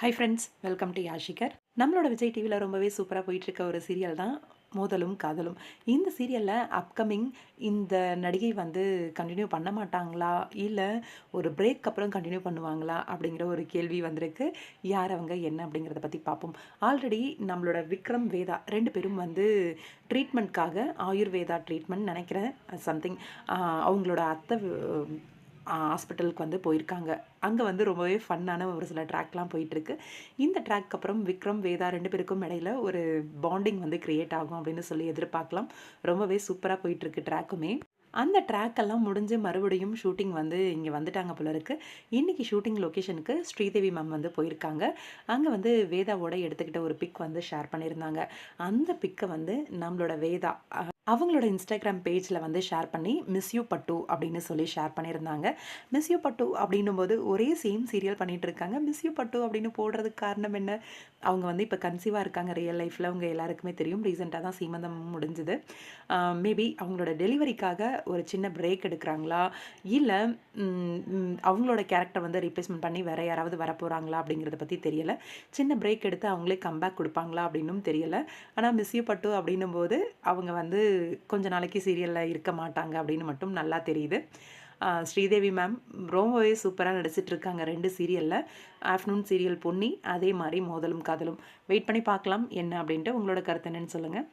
High friends, welcome to Yashikar. நம்மளோட விஜய் டிவியில் ரொம்பவே சூப்பராக போயிட்டுருக்க ஒரு சீரியல் தான் மோதலும் காதலும். இந்த சீரியலில் அப்கமிங் இந்த நடிகை வந்து கண்டினியூ பண்ண மாட்டாங்களா, இல்லை ஒரு பிரேக் அப்புறம் கண்டினியூ பண்ணுவாங்களா அப்படிங்கிற ஒரு கேள்வி வந்திருக்கு. யார் அவங்க என்ன அப்படிங்கிறத பற்றி பார்ப்போம். ஆல்ரெடி நம்மளோட விக்ரம் வேதா 2 பேரும் வந்து ட்ரீட்மெண்ட்காக ஆயுர்வேதா ட்ரீட்மெண்ட் நினைக்கிறேன் சம்திங் அவங்களோட அத்தை ஹாஸ்பிட்டலுக்கு வந்து போயிருக்காங்க. அங்கே வந்து ரொம்பவே ஃபன்னான ஒரு சில ட்ராக்லாம் போயிட்டுருக்கு. இந்த ட்ராக் அப்புறம் விக்ரம் வேதா 2 பேருக்கும் இடையில ஒரு பாண்டிங் வந்து கிரியேட் ஆகும் அப்படின்னு சொல்லி எதிர்பார்க்கலாம். ரொம்பவே சூப்பராக போயிட்டுருக்கு ட்ராக்குமே. அந்த ட்ராக் எல்லாம் முடிஞ்சு மறுபடியும் ஷூட்டிங் வந்து இங்கே வந்துட்டாங்க போல இருக்கு. இன்னைக்கு ஷூட்டிங் லொக்கேஷனுக்கு ஸ்ரீதேவி மேம் வந்து போயிருக்காங்க. அங்கே வந்து வேதாவோட எடுத்துக்கிட்ட ஒரு பிக் வந்து ஷேர் பண்ணியிருந்தாங்க. அந்த பிக்கை வந்து நம்மளோட வேதா அவங்களோட இன்ஸ்டாகிராம் பேஜில் வந்து ஷேர் பண்ணி மிஸ் யூ பட்டு அப்படின்னு சொல்லி ஷேர் பண்ணியிருந்தாங்க. மிஸ் யூ பட்டு அப்படின்னும் போது ஒரே சேம் சீரியல் பண்ணிகிட்டு இருக்காங்க. மிஸ் யூ பட்டு அப்படின்னு போடுறதுக்கு காரணம் என்ன? அவங்க வந்து இப்போ கன்சீவாக இருக்காங்க. ரியல் லைஃப்பில் அவங்க எல்லாருக்குமே தெரியும். ரீசெண்டாக தான் சீமந்தம் முடிஞ்சுது. மேபி அவங்களோட டெலிவரிக்காக ஒரு சின்ன பிரேக் எடுக்கிறாங்களா, இல்லை அவங்களோட கேரக்டர் வந்து ரீப்ளேஸ்மெண்ட் பண்ணி வேறு யாராவது வரப்போகிறாங்களா அப்படிங்கிறத பற்றி தெரியலை. சின்ன பிரேக் எடுத்து அவங்களே கம்பேக் கொடுப்பாங்களா அப்படின்னும் தெரியலை. ஆனால் மிஸ் யூ பட்டு அப்படின்னும் போது அவங்க வந்து கொஞ்ச நாளைக்கு சீரியலில் இருக்க மாட்டாங்க அப்படின்னு மட்டும் நல்லா தெரியுது. ஸ்ரீதேவி மேம் ரொம்பவே சூப்பராக நடிச்சிட்ருக்காங்க 2 சீரியலில். ஆஃப்டர்நூன் சீரியல் பொன்னி, அதே மாதிரி மோதலும் காதலும். வெயிட் பண்ணி பார்க்கலாம் என்ன அப்படின்ட்டு. உங்களோட கருத்து என்னன்னு சொல்லுங்கள்.